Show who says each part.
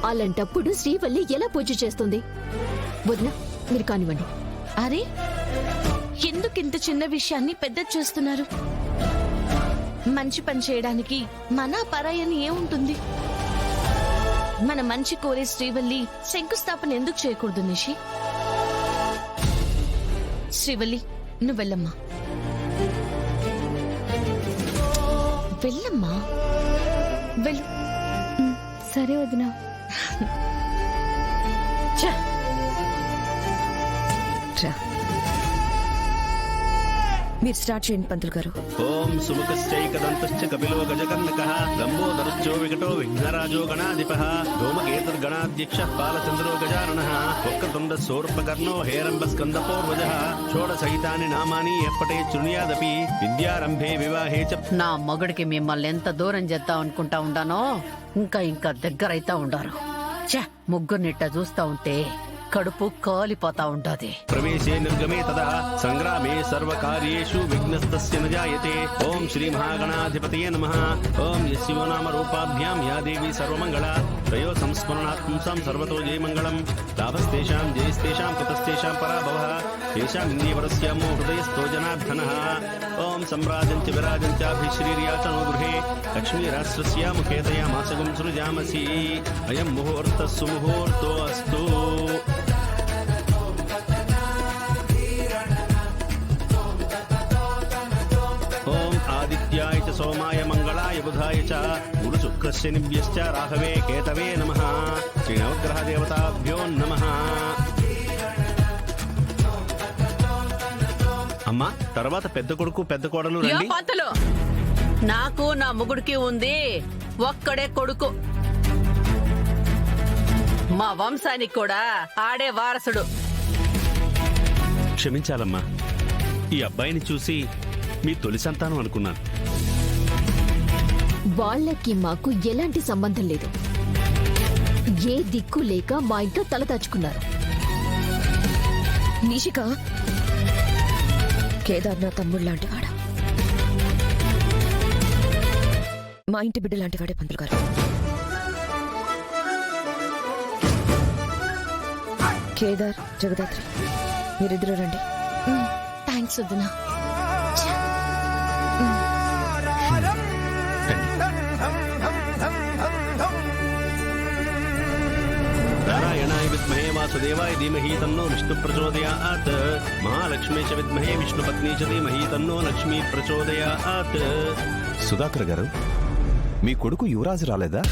Speaker 1: అలాంటప్పుడు శ్రీవల్లి ఎలా పూజ చేస్తుంది? వదిన, మీరు కానివ్వండి.
Speaker 2: అరే, ఎందుకింత చిన్న విషయాన్ని పెద్ద చేస్తున్నారు? మంచి పని చేయడానికి మన పరాయని ఏముంటుంది? మన మంచి కోరే శ్రీవల్లి శంకుస్థాపన ఎందుకు చేయకూడదు నిషి? శ్రీవల్లి, నువ్వు వెళ్ళమ్మా. వెళ్ళమ్మా, వెళ్ళు.
Speaker 1: సరే వదినా.
Speaker 3: మీరు స్టార్ట్ చేయండి పంతులు గారు.
Speaker 4: ఓం సుముఖశ్చైకదంతశ్చ కపిలో గజకర్ణకః లంబోదరశ్చో వికటో విఘ్నరాజో గణాధిపః ధూమకేతుర్గణాధ్యక్షः బాలచంద్రో గజాననః వక్రతుండ శూర్పకర్ణో హేరంబస్కందపూర్వజः షోడశైతాని నామాని ఎప్పటే చుణ్యాదపి విద్యారంభే వివాహే చ.
Speaker 5: నా మగుడికి మిమ్మల్ని ఎంత దూరం చేద్దాం అనుకుంటా ఉండానో ఇంకా దగ్గరైతా ఉండారు. ముగ్గురినిట్ట చూస్తా ఉంటే కడుపు కాలిపోతా ఉండాది.
Speaker 4: ప్రవేశే నిర్గమే తదా సంగ్రామే సర్వకార్యేషు విఘ్నస్తస్య న జాయతే. ఓం శ్రీ మహాగణాధిపతయే నమః. ఓం యస్యో నామ రూపాభ్యాం యా దేవి సర్వమంగళ త్రయో సంస్మరణాత్ పుంసాం సర్వతో జయమంగళం. లాభస్తేషాం జయస్తేషాం కుతస్తేషాం పరాభవః తేషాం ఇంద్రియవరస్యామో హృదయస్థో జనార్దనః. ఓం సంరాజం చ విరాజం చాభిశ్రీర్యాచనో గృహే లక్ష్మీరాశ్రస్య ముఖేతయా మాసగం సృజామసి. అయం ముహూర్తః సుముహూర్తో అస్తు. ఆదిత్యాయ చ సోమాయ మంగళాయ బుధాయ చ గురు శుక్ర శనిభ్యశ్చ రాహవే కేతవే నమః. శ్రీ నవగ్రహ దేవతాభ్యో నమః. అమ్మా, తర్వాత పెద్ద కొడుకు పెద్ద కోడలు రండి.
Speaker 5: పంతులు, నాకు నా ముగుడికి ఉంది ఒక్కడే కొడుకు. మా వంశానికి కూడా ఆడే వారసుడు.
Speaker 4: క్షమించాలమ్మా, ఈ అబ్బాయిని చూసి మీ తొలి సంతానం అనుకున్నాను.
Speaker 1: వాళ్ళకి మాకు ఎలాంటి సంబంధం లేదు. ఏ దిక్కు లేక మా ఇంట్లో తల దాచుకున్నారు.
Speaker 3: నిషిక, కేదార్ నా తమ్ముడు లాంటివాడా, మా ఇంటి బిడ్డ లాంటివాడే పంతులు గారు. కేదార్, జగదాత్రి, మీరిద్దరూ రండి.
Speaker 2: థ్యాంక్స్ వదినా.
Speaker 4: నారాయణాయ విద్మహే వాసుదేవాయ ధీమహి తన్నో విష్ణు ప్రచోదయాత్. మహాలక్ష్మీ చ విద్మహే విష్ణుపత్ని చ ధీమహి తన్నో లక్ష్మీ ప్రచోదయాత్.
Speaker 6: సుధాకర్ గారు, మీ కొడుకు యువరాజు రాలేదా?